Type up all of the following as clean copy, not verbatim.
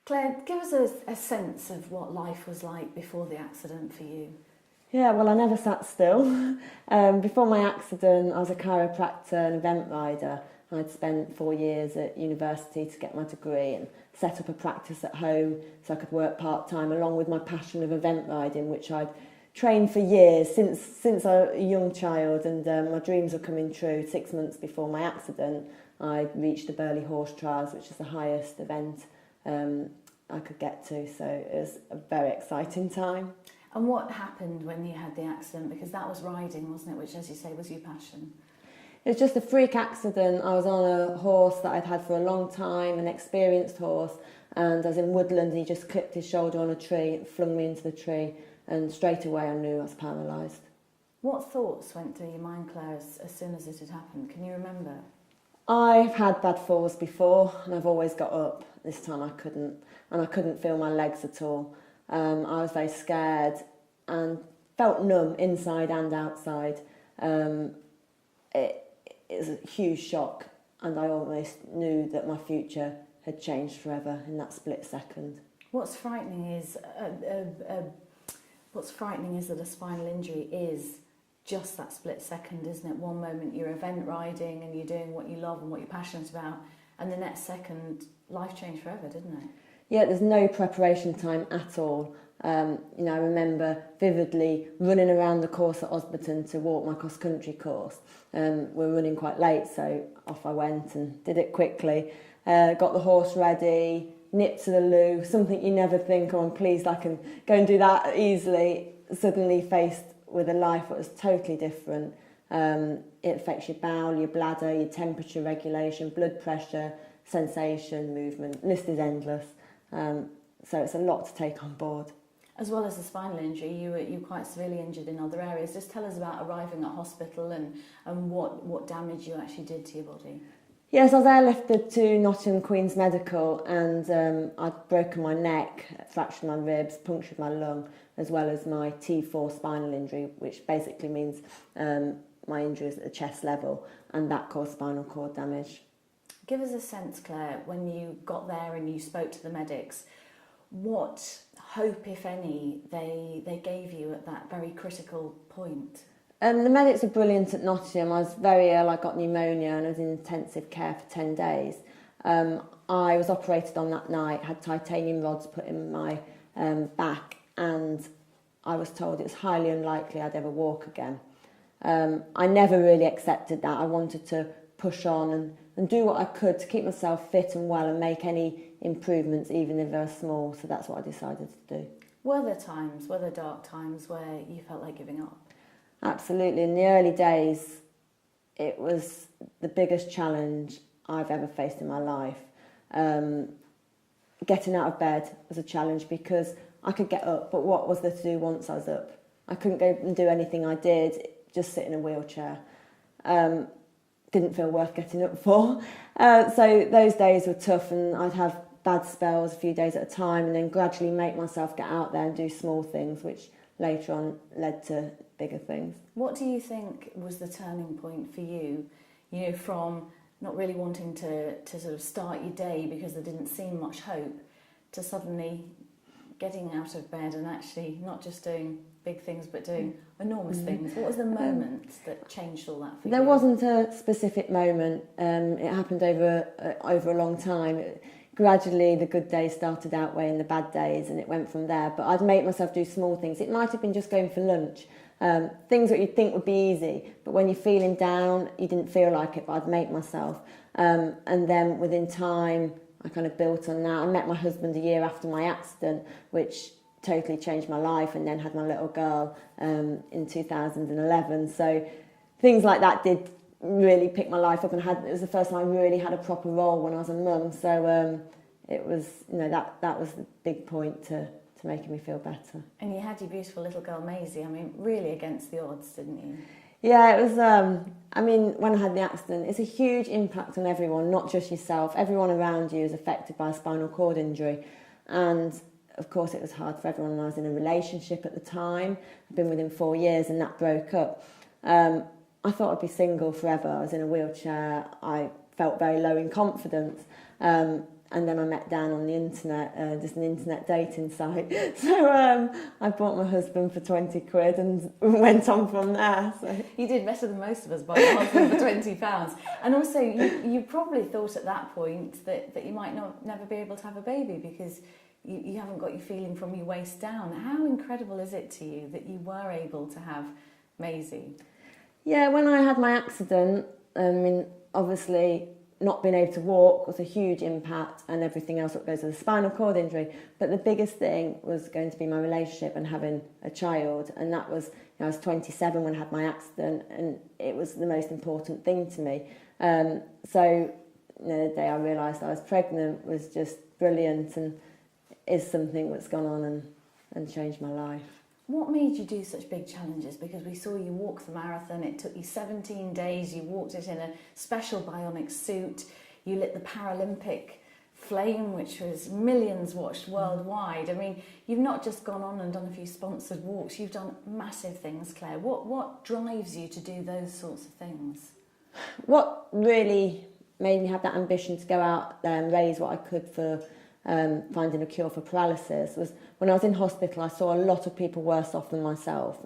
Claire, give us a sense of what life was like before the accident for you. Yeah, well, I never sat still. Before my accident, I was a chiropractor and event rider. I'd spent 4 years at university to get my degree and set up a practice at home so I could work part-time along with my passion of event riding, which I'd trained for years since I was a young child, and my dreams were coming true. 6 months before my accident, I reached the Burley Horse Trials, which is the highest event I could get to, so it was a very exciting time. And what happened when you had the accident? Because that was riding, wasn't it? Which, as you say, was your passion. It was just a freak accident. I was on a horse that I'd had for a long time, an experienced horse, and I was in woodland and he just clipped his shoulder on a tree and flung me into the tree, and straight away I knew I was paralysed. What thoughts went through your mind, Claire, as soon as it had happened? Can you remember? I've had bad falls before and I've always got up. This time I couldn't, and I couldn't feel my legs at all. I was very scared and felt numb inside and outside. It was a huge shock, and I almost knew that my future had changed forever in that split second. What's frightening is that a spinal injury is just that split second, isn't it? One moment you're event riding and you're doing what you love and what you're passionate about, and the next second life changed forever, didn't it? Yeah, there's no preparation time at all. I remember vividly running around the course at Osberton to walk my cross-country course. We're running quite late, so off I went and did it quickly. Got the horse ready, nipped to the loo, something you never think, oh, I'm pleased I can go and do that easily. Suddenly faced with a life that was totally different. It affects your bowel, your bladder, your temperature regulation, blood pressure, sensation, movement. List is endless. So it's a lot to take on board. As well as the spinal injury, you were quite severely injured in other areas. Just tell us about arriving at hospital and what damage you actually did to your body. Yes, I was airlifted to Nottingham Queen's Medical, and I'd broken my neck, fractured my ribs, punctured my lung, as well as my T4 spinal injury, which basically means my injury is at the chest level, and that caused spinal cord damage. Give us a sense, Claire, when you got there and you spoke to the medics, what hope, if any, they gave you at that very critical point? The medics were brilliant at Nottingham. I was very ill, I got pneumonia and I was in intensive care for 10 days. I was operated on that night, had titanium rods put in my back, and I was told it was highly unlikely I'd ever walk again. I never really accepted that. I wanted to push on and do what I could to keep myself fit and well and make any improvements, even if they were small. So that's what I decided to do. Were there dark times where you felt like giving up? Absolutely. In the early days, it was the biggest challenge I've ever faced in my life. Getting out of bed was a challenge because I could get up, but what was there to do once I was up? I couldn't go and do anything I did, just sit in a wheelchair. Didn't feel worth getting up for. So those days were tough, and I'd have bad spells a few days at a time and then gradually make myself get out there and do small things, which later on led to bigger things. What do you think was the turning point for you, from not really wanting to sort of start your day because there didn't seem much hope, to suddenly getting out of bed and actually not just doing big things but doing enormous things? What was the moment that changed all that for you? There wasn't a specific moment. It happened over a long time. Gradually the good days started outweighing the bad days, and it went from there. But I'd make myself do small things. It might have been just going for lunch, things that you'd think would be easy, but when you're feeling down you didn't feel like it, but I'd make myself. And then within time I kind of built on that. I met my husband a year after my accident, which totally changed my life, and then had my little girl in 2011. So things like that did really pick my life up, and it was the first time I really had a proper role when I was a mum. So it was, that was the big point to making me feel better. And you had your beautiful little girl Maisie, really against the odds, didn't you? Yeah, it was, when I had the accident, it's a huge impact on everyone, not just yourself. Everyone around you is affected by a spinal cord injury. And of course it was hard for everyone. I was in a relationship at the time. I'd been with him 4 years and that broke up. I thought I'd be single forever. I was in a wheelchair. I felt very low in confidence. And and then I met Dan on the internet, just an internet dating site. So I bought my husband for 20 quid and went on from there. So. You did better than most of us buying a husband for £20. And also, you probably thought at that point that you might never be able to have a baby because you haven't got your feeling from your waist down. How incredible is it to you that you were able to have Maisie? Yeah, when I had my accident, obviously not being able to walk was a huge impact, and everything else that goes with the spinal cord injury. But the biggest thing was going to be my relationship and having a child, and that was, I was 27 when I had my accident, and it was the most important thing to me. So the day I realised I was pregnant was just brilliant, and is something that's gone on and changed my life. What made you do such big challenges? Because we saw you walk the marathon. It took you 17 days. You walked it in a special bionic suit. You lit the Paralympic flame, which was millions watched worldwide. I mean, you've not just gone on and done a few sponsored walks. You've done massive things, Claire. What drives you to do those sorts of things? What really made me have that ambition to go out there and raise what I could for finding a cure for paralysis was when I was in hospital. I saw a lot of people worse off than myself.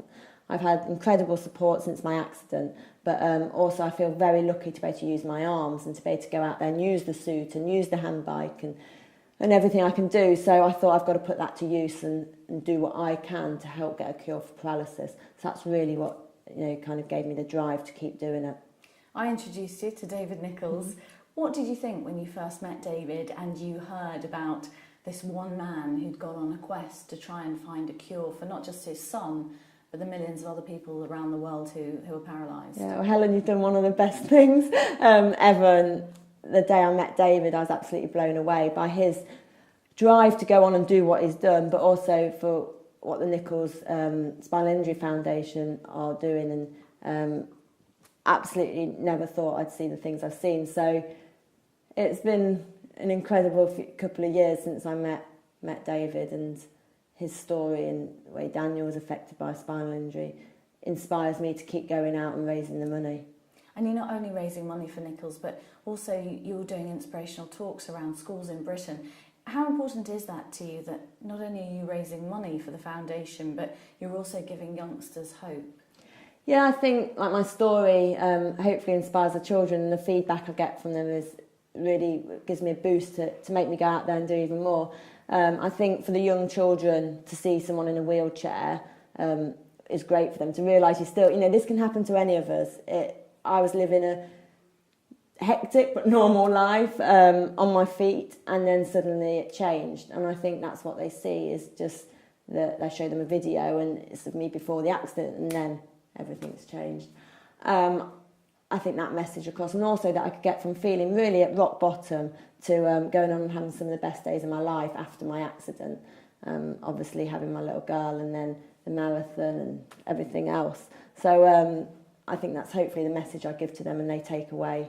I've had incredible support since my accident, but also I feel very lucky to be able to use my arms and to be able to go out there and use the suit and use the handbike and everything I can do. So I thought I've got to put that to use and do what I can to help get a cure for paralysis. So that's really what kind of gave me the drive to keep doing it. I introduced you to David Nichols. Mm-hmm. What did you think when you first met David and you heard about this one man who'd gone on a quest to try and find a cure for not just his son, but the millions of other people around the world who are paralysed? Yeah, well, Helen, you've done one of the best things ever. And the day I met David, I was absolutely blown away by his drive to go on and do what he's done, but also for what the Nicholls Spinal Injury Foundation are doing. And absolutely never thought I'd see the things I've seen. So it's been an incredible couple of years since I met David, and his story and the way Daniel was affected by a spinal injury inspires me to keep going out and raising the money. And you're not only raising money for Nichols, but also you're doing inspirational talks around schools in Britain. How important is that to you, that not only are you raising money for the foundation, but you're also giving youngsters hope? Yeah, I think like my story hopefully inspires the children, and the feedback I get from them really gives me a boost to make me go out there and do even more. I think for the young children to see someone in a wheelchair is great for them, to realise this can happen to any of us. I was living a hectic but normal life on my feet, and then suddenly it changed, and I think that's what they see, is just that I show them a video and it's of me before the accident, and then everything's changed. I think that message across, and also that I could get from feeling really at rock bottom to going on and having some of the best days of my life after my accident. Obviously having my little girl and then the marathon and everything else. So I think that's hopefully the message I give to them and they take away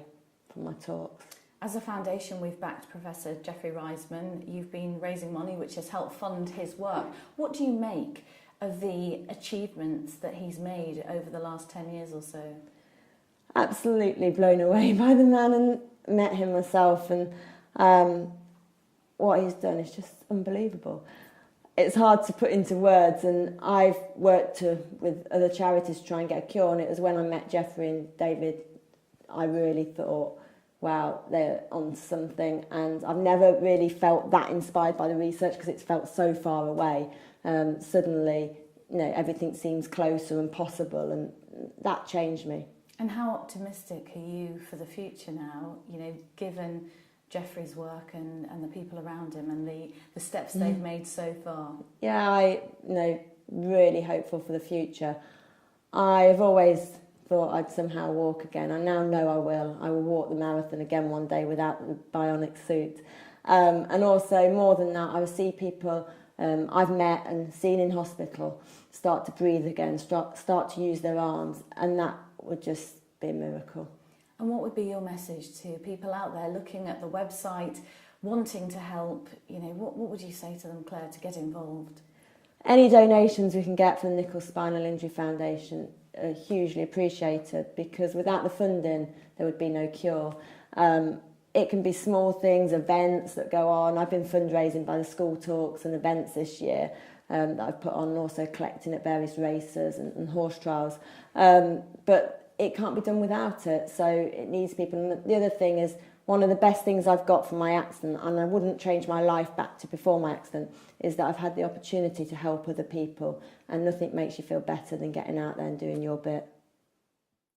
from my talks. As a foundation, we've backed Professor Jeffrey Reisman. You've been raising money which has helped fund his work. What do you make of the achievements that he's made over the last 10 years or so? Absolutely blown away by the man, and met him myself, and what he's done is just unbelievable. It's hard to put into words, and I've worked with other charities to try and get a cure, and it was when I met Jeffrey and David I really thought, wow, they're on something. And I've never really felt that inspired by the research because it's felt so far away. Suddenly, everything seems closer and possible, and that changed me. And how optimistic are you for the future now, given Jeffrey's work and the people around him and the steps they've made so far? Yeah, I really hopeful for the future. I've always thought I'd somehow walk again. I now know I will. I will walk the marathon again one day without the bionic suit. And also, more than that, I will see people I've met and seen in hospital start to breathe again, start to use their arms, and that would just be a miracle. And what would be your message to people out there looking at the website, wanting to help? What would you say to them, Claire, to get involved? Any donations we can get from the Nichols Spinal Injury Foundation are hugely appreciated, because without the funding there would be no cure. it can be small things, events that go on. I've been fundraising by the school talks and events this year that I've put on, and also collecting at various races and horse trials. But it can't be done without it, so it needs people. And the other thing is, one of the best things I've got from my accident, and I wouldn't change my life back to before my accident, is that I've had the opportunity to help other people, and nothing makes you feel better than getting out there and doing your bit.